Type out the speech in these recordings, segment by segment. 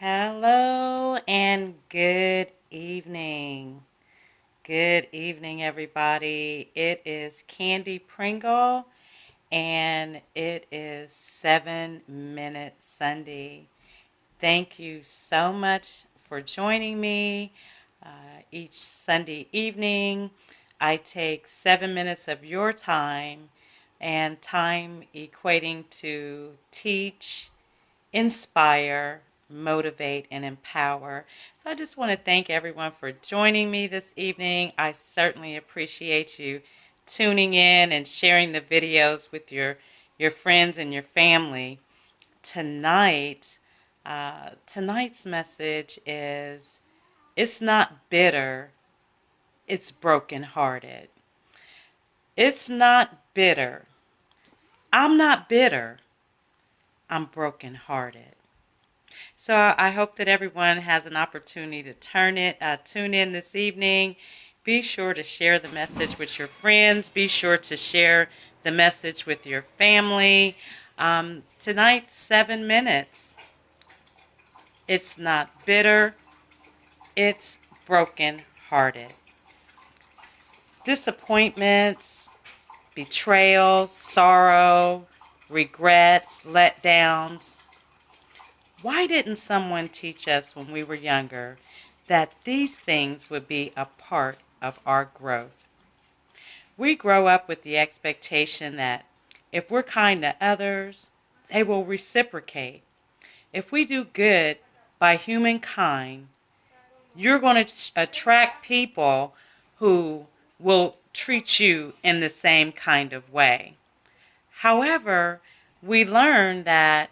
Hello and good evening. Good evening, everybody. It is Candy Pringle and it is 7 Minute Sunday. Thank you so much for joining me each Sunday evening. I take 7 minutes of your time and time equating to teach, inspire, motivate, and empower. So I just want to thank everyone for joining me this evening. I certainly appreciate you tuning in and sharing the videos with your friends and your family. Tonight, tonight's message is it's not bitter, it's brokenhearted. It's not bitter. I'm not bitter. I'm brokenhearted. So I hope that everyone has an opportunity to tune in this evening. Be sure to share the message with your friends. Be sure to share the message with your family. Tonight, 7 minutes. It's not bitter. It's broken-hearted. Disappointments, betrayal, sorrow, regrets, letdowns. Why didn't someone teach us when we were younger that these things would be a part of our growth? We grow up with the expectation that if we're kind to others, they will reciprocate. If we do good by humankind, you're going to attract people who will treat you in the same kind of way. However, we learn that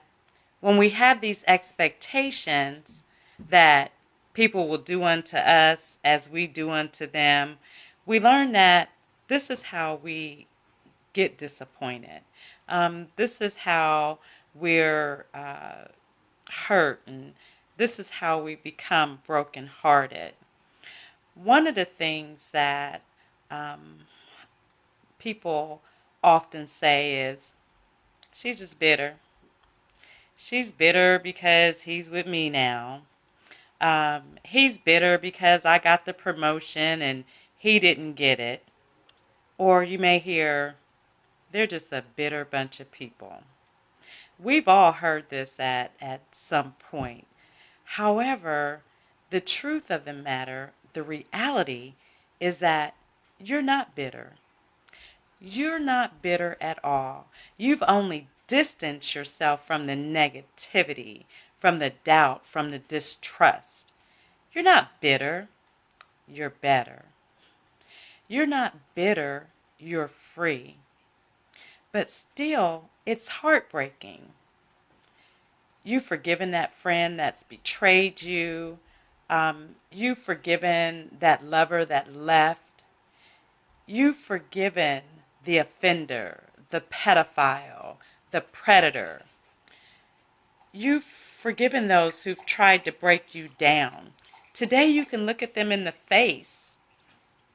when we have these expectations that people will do unto us as we do unto them, we learn that this is how we get disappointed. This is how we're hurt, and this is how we become brokenhearted. One of the things that people often say is, she's just bitter. She's bitter because he's with me now. He's bitter because I got the promotion and he didn't get it. Or you may hear, they're just a bitter bunch of people. We've all heard this at some point. However, the truth of the matter, the reality, is that you're not bitter. You're not bitter at all. You've only distanced yourself from the negativity, from the doubt, from the distrust. You're not bitter. You're better. You're not bitter. You're free. But still, it's heartbreaking. You've forgiven that friend that's betrayed you. You've forgiven that lover that left. You've forgiven the offender, the pedophile, the predator. You've forgiven those who've tried to break you down. Today you can look at them in the face.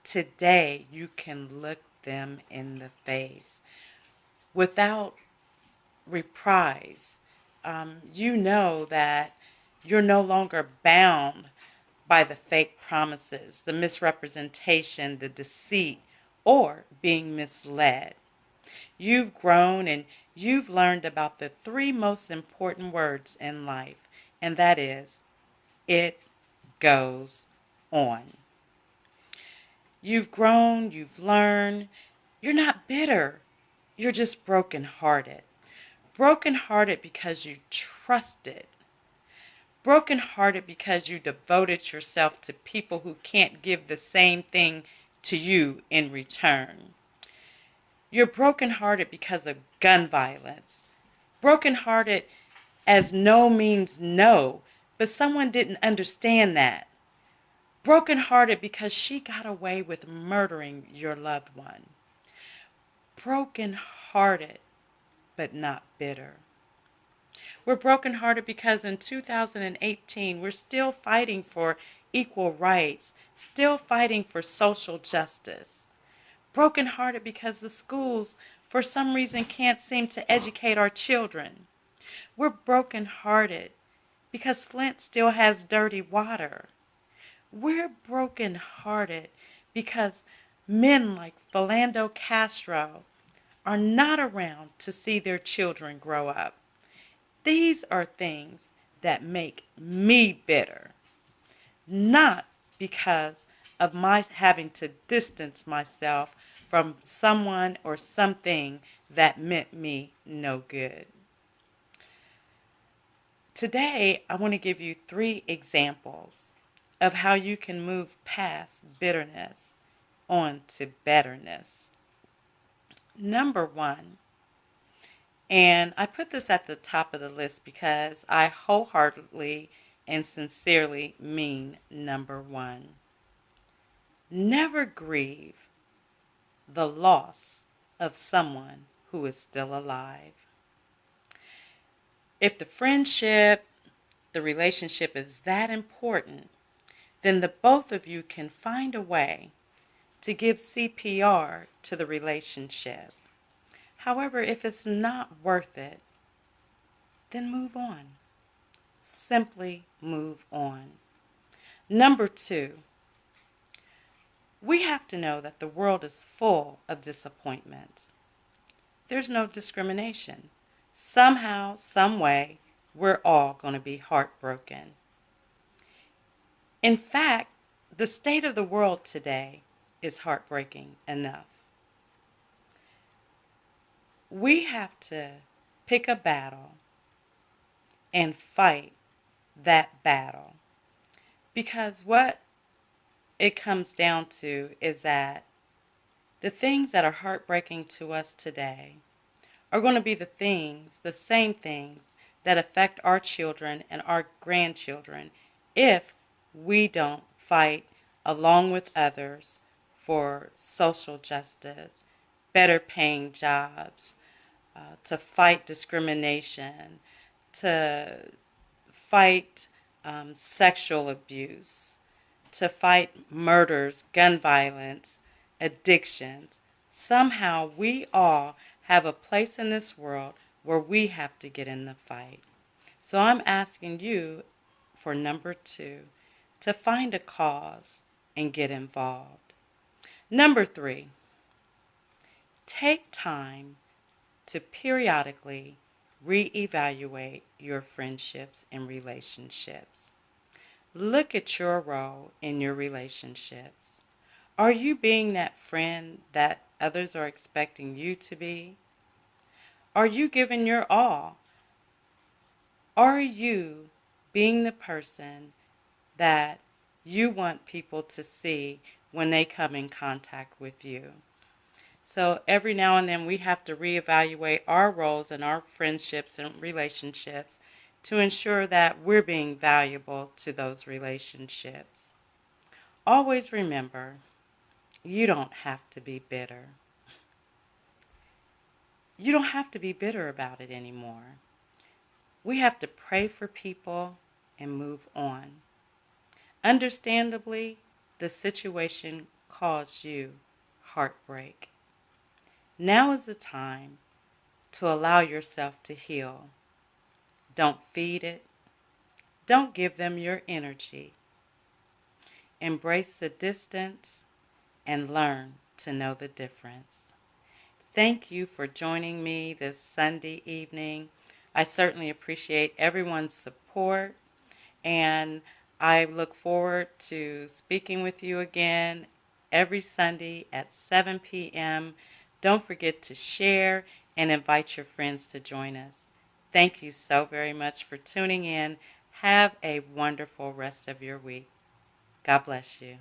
Today you can look them in the face without reprise. You know that you're no longer bound by the fake promises, the misrepresentation, the deceit, or being misled. You've grown and you've learned about the three most important words in life, and that is, it goes on. You've grown, you've learned. You're not bitter. You're just brokenhearted. Brokenhearted because you trusted. Brokenhearted because you devoted yourself to people who can't give the same thing to you in return. You're brokenhearted because of gun violence. Brokenhearted as no means no, but someone didn't understand that. Brokenhearted because she got away with murdering your loved one. Brokenhearted, but not bitter. We're brokenhearted because in 2018, we're still fighting for equal rights, still fighting for social justice. Brokenhearted because the schools, for some reason, can't seem to educate our children. We're brokenhearted because Flint still has dirty water. We're brokenhearted because men like Philando Castro are not around to see their children grow up. These are things that make me bitter, not because of my having to distance myself from someone or something that meant me no good. Today, I want to give you 3 examples of how you can move past bitterness on to betterness. Number 1, and I put this at the top of the list because I wholeheartedly and sincerely mean number 1. Never grieve the loss of someone who is still alive. If the friendship, the relationship is that important, then the both of you can find a way to give CPR to the relationship. However, if it's not worth it, then move on. Simply move on. Number 2, we have to know that the world is full of disappointments. There's no discrimination. Somehow, some way, we're all going to be heartbroken. In fact, the state of the world today is heartbreaking enough. We have to pick a battle and fight that battle. Because what it comes down to is that the things that are heartbreaking to us today are going to be the same things that affect our children and our grandchildren if we don't fight along with others for social justice, better paying jobs, to fight discrimination, to fight sexual abuse, to fight murders, gun violence, addictions. Somehow we all have a place in this world where we have to get in the fight. So I'm asking you for number 2, to find a cause and get involved. Number 3, take time to periodically reevaluate your friendships and relationships. Look at your role in your relationships. Are you being that friend that others are expecting you to be? Are you giving your all? Are you being the person that you want people to see when they come in contact with you? So every now and then we have to reevaluate our roles in our friendships and relationships to ensure that we're being valuable to those relationships. Always remember, you don't have to be bitter. You don't have to be bitter about it anymore. We have to pray for people and move on. Understandably, the situation caused you heartbreak. Now is the time to allow yourself to heal. Don't feed it. Don't give them your energy. Embrace the distance and learn to know the difference. Thank you for joining me this Sunday evening. I certainly appreciate everyone's support, and I look forward to speaking with you again every Sunday at 7 p.m. Don't forget to share and invite your friends to join us. Thank you so very much for tuning in. Have a wonderful rest of your week. God bless you.